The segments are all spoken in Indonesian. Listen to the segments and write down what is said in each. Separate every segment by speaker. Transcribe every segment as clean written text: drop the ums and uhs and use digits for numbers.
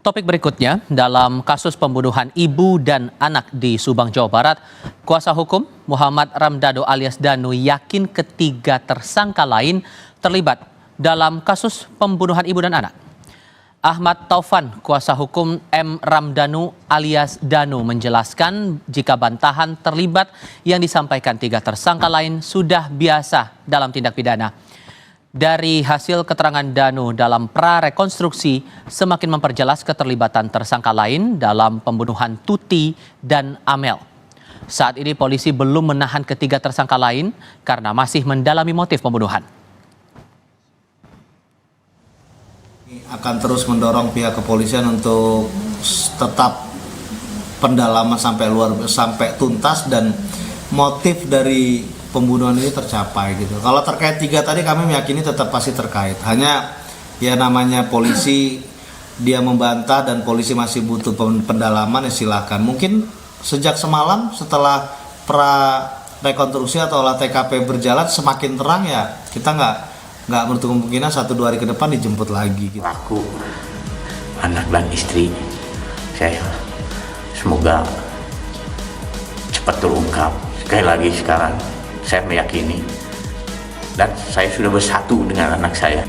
Speaker 1: Topik berikutnya, dalam kasus pembunuhan ibu dan anak di Subang, Jawa Barat, kuasa hukum Muhammad Ramdhanu alias Danu yakin ketiga tersangka lain terlibat dalam kasus pembunuhan ibu dan anak. Ahmad Taufan, kuasa hukum M. Ramdhanu alias Danu menjelaskan jika bantahan terlibat yang disampaikan tiga tersangka lain sudah biasa dalam tindak pidana. Dari hasil keterangan Danu dalam prarekonstruksi semakin memperjelas keterlibatan tersangka lain dalam pembunuhan Tuti dan Amel. Saat ini polisi belum menahan ketiga tersangka lain karena masih mendalami motif pembunuhan.
Speaker 2: Akan terus mendorong pihak kepolisian untuk tetap pendalaman sampai tuntas dan motif dari pembunuhan ini tercapai gitu. Kalau terkait tiga tadi kami meyakini tetap pasti terkait. Hanya ya namanya polisi dia membantah dan polisi masih butuh pendalaman ya silakan. Mungkin sejak semalam setelah rekonstruksi atau olah TKP berjalan semakin terang ya kita nggak menutup kemungkinan 1-2 hari ke depan dijemput lagi gitu.
Speaker 3: Aku, anak dan istri saya semoga cepat terungkap. Sekali lagi sekarang saya meyakini dan saya sudah bersatu dengan anak saya.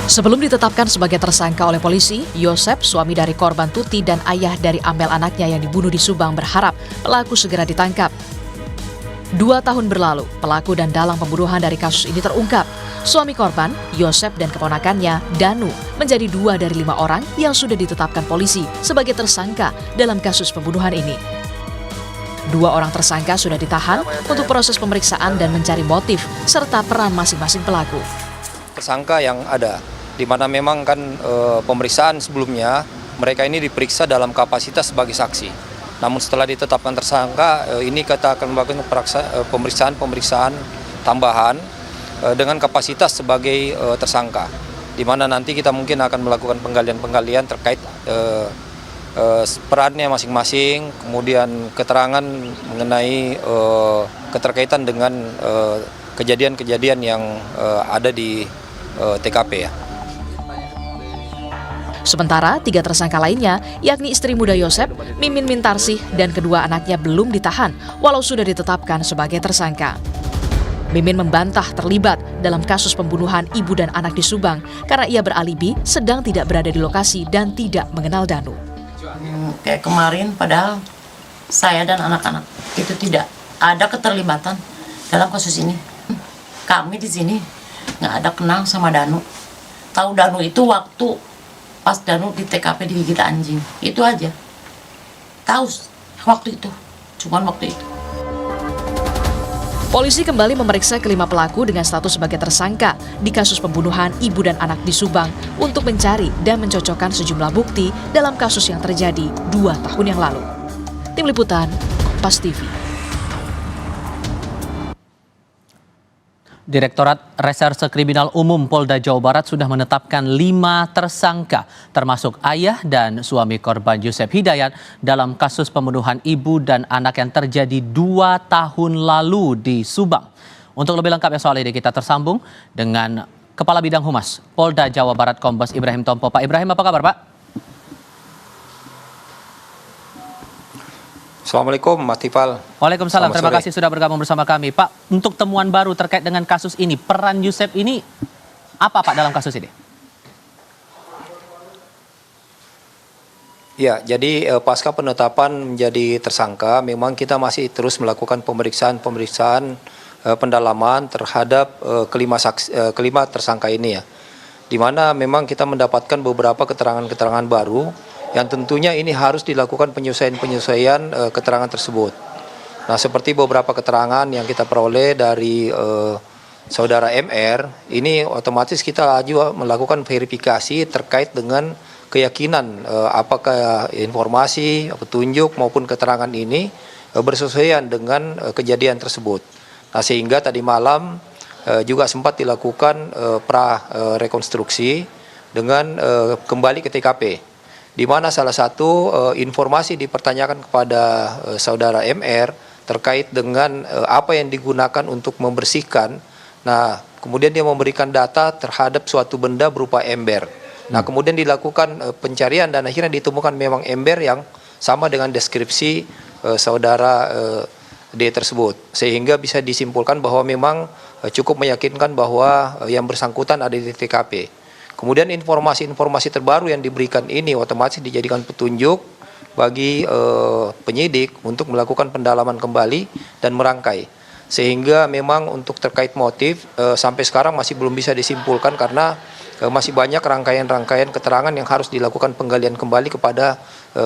Speaker 4: Sebelum ditetapkan sebagai tersangka oleh polisi, Yosep, suami dari korban Tuti dan ayah dari Amel anaknya yang dibunuh di Subang berharap pelaku segera ditangkap. 2 tahun berlalu, pelaku dan dalang pembunuhan dari kasus ini terungkap. Suami korban, Yosep dan keponakannya, Danu, menjadi 2 dari 5 orang yang sudah ditetapkan polisi sebagai tersangka dalam kasus pembunuhan ini. 2 orang tersangka sudah ditahan untuk proses pemeriksaan dan mencari motif serta peran masing-masing pelaku.
Speaker 5: Tersangka yang ada, di mana memang kan pemeriksaan sebelumnya mereka ini diperiksa dalam kapasitas sebagai saksi. Namun setelah ditetapkan tersangka, ini kita akan melakukan pemeriksaan tambahan dengan kapasitas sebagai tersangka, di mana nanti kita mungkin akan melakukan penggalian terkait perannya masing-masing, kemudian keterangan mengenai keterkaitan dengan kejadian-kejadian yang ada di TKP ya.
Speaker 4: Sementara 3 tersangka lainnya, yakni istri muda Yosep, Mimin Mintarsih, dan kedua anaknya belum ditahan, walau sudah ditetapkan sebagai tersangka. Mimin membantah terlibat dalam kasus pembunuhan ibu dan anak di Subang karena ia beralibi sedang tidak berada di lokasi dan tidak mengenal Danu.
Speaker 6: Kayak kemarin, padahal saya dan anak-anak itu tidak ada keterlibatan dalam kasus ini. Kami di sini nggak ada kenal sama Danu. Tahu Danu itu waktu pas Danu di TKP digigit anjing, itu aja. Tahu waktu itu, cuman waktu itu.
Speaker 4: Polisi kembali memeriksa kelima pelaku dengan status sebagai tersangka di kasus pembunuhan ibu dan anak di Subang untuk mencari dan mencocokkan sejumlah bukti dalam kasus yang terjadi 2 tahun yang lalu. Tim Liputan, Kompas TV.
Speaker 1: Direktorat Reserse Kriminal Umum Polda Jawa Barat sudah menetapkan 5 tersangka, termasuk ayah dan suami korban Yosep Hidayat dalam kasus pembunuhan ibu dan anak yang terjadi 2 tahun lalu di Subang. Untuk lebih lengkapnya soal ini kita tersambung dengan Kepala Bidang Humas Polda Jawa Barat Kombes Ibrahim Tompo. Pak Ibrahim, apa kabar Pak?
Speaker 5: Assalamualaikum, Mas Tifal.
Speaker 1: Waalaikumsalam, terima kasih sudah bergabung bersama kami. Pak, untuk temuan baru terkait dengan kasus ini, peran Yosep ini apa Pak dalam kasus ini?
Speaker 5: Ya, jadi pasca penetapan menjadi tersangka, memang kita masih terus melakukan pemeriksaan pendalaman terhadap kelima tersangka ini ya. Di mana memang kita mendapatkan beberapa keterangan-keterangan baru yang tentunya ini harus dilakukan penyesuaian keterangan tersebut. Nah, seperti beberapa keterangan yang kita peroleh dari saudara MR, ini otomatis kita juga melakukan verifikasi terkait dengan keyakinan apakah informasi, petunjuk maupun keterangan ini bersesuaian dengan kejadian tersebut. Nah, sehingga tadi malam juga sempat dilakukan rekonstruksi dengan kembali ke TKP. Di mana salah satu informasi dipertanyakan kepada saudara MR terkait dengan apa yang digunakan untuk membersihkan. Nah, kemudian dia memberikan data terhadap suatu benda berupa ember. Nah, kemudian dilakukan pencarian dan akhirnya ditemukan memang ember yang sama dengan deskripsi saudara D tersebut, sehingga bisa disimpulkan bahwa memang cukup meyakinkan bahwa yang bersangkutan ada di TKP. Kemudian informasi-informasi terbaru yang diberikan ini otomatis dijadikan petunjuk bagi penyidik untuk melakukan pendalaman kembali dan merangkai. Sehingga memang untuk terkait motif sampai sekarang masih belum bisa disimpulkan karena masih banyak rangkaian-rangkaian keterangan yang harus dilakukan penggalian kembali kepada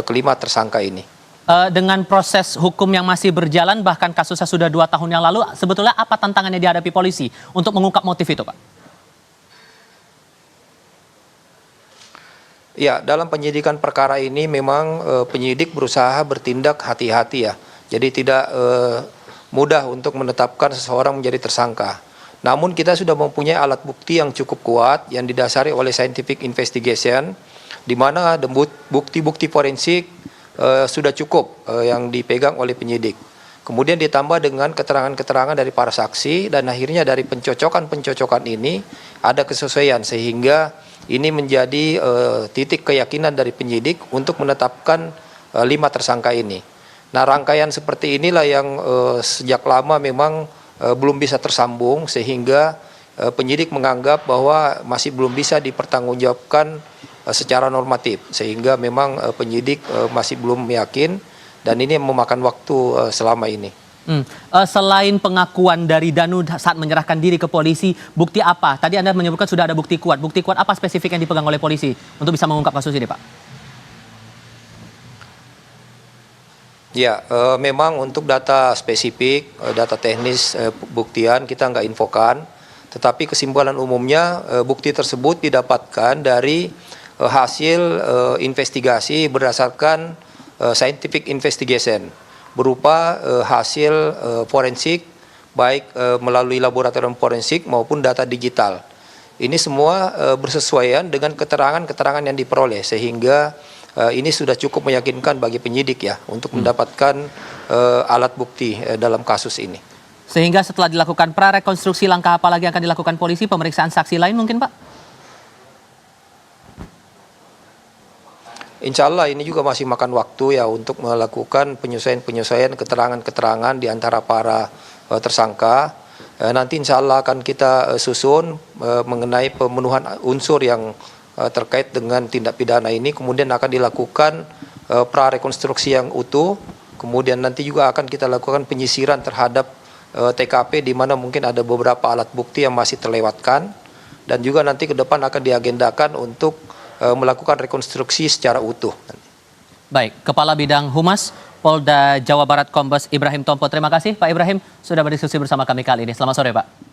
Speaker 5: kelima tersangka ini.
Speaker 1: Dengan proses hukum yang masih berjalan, bahkan kasusnya sudah 2 tahun yang lalu, sebetulnya apa tantangannya dihadapi polisi untuk mengungkap motif itu, Pak?
Speaker 5: Ya, dalam penyidikan perkara ini memang penyidik berusaha bertindak hati-hati ya. Jadi tidak mudah untuk menetapkan seseorang menjadi tersangka. Namun kita sudah mempunyai alat bukti yang cukup kuat yang didasari oleh scientific investigation, di mana bukti-bukti forensik sudah cukup yang dipegang oleh penyidik. Kemudian ditambah dengan keterangan-keterangan dari para saksi dan akhirnya dari pencocokan ini ada kesesuaian sehingga ini menjadi titik keyakinan dari penyidik untuk menetapkan 5 tersangka ini. Nah, rangkaian seperti inilah yang sejak lama memang belum bisa tersambung sehingga penyidik menganggap bahwa masih belum bisa dipertanggungjawabkan secara normatif sehingga memang penyidik masih belum yakin dan ini memakan waktu selama ini.
Speaker 1: Selain pengakuan dari Danu saat menyerahkan diri ke polisi, bukti apa? Tadi Anda menyebutkan sudah ada bukti kuat. Bukti kuat apa spesifik yang dipegang oleh polisi untuk bisa mengungkap kasus ini, Pak?
Speaker 5: Ya, memang untuk data spesifik, data teknis buktian kita nggak infokan, tetapi kesimpulan umumnya bukti tersebut didapatkan dari hasil investigasi berdasarkan scientific investigation berupa hasil forensik baik melalui laboratorium forensik maupun data digital. Ini semua bersesuaian dengan keterangan-keterangan yang diperoleh sehingga ini sudah cukup meyakinkan bagi penyidik ya untuk mendapatkan alat bukti dalam kasus ini.
Speaker 1: Sehingga setelah dilakukan prarekonstruksi, langkah apa lagi yang akan dilakukan polisi? Pemeriksaan saksi lain mungkin, Pak?
Speaker 5: Insya Allah ini juga masih makan waktu ya untuk melakukan penyesuaian keterangan-keterangan di antara para tersangka. Nanti insya Allah akan kita susun mengenai pemenuhan unsur yang terkait dengan tindak pidana ini, kemudian akan dilakukan prarekonstruksi yang utuh, kemudian nanti juga akan kita lakukan penyisiran terhadap TKP di mana mungkin ada beberapa alat bukti yang masih terlewatkan dan juga nanti ke depan akan diagendakan untuk melakukan rekonstruksi secara utuh.
Speaker 1: Baik, Kepala Bidang Humas Polda Jawa Barat Kombes Ibrahim Tompo. Terima kasih Pak Ibrahim sudah berdiskusi bersama kami kali ini. Selamat sore, Pak.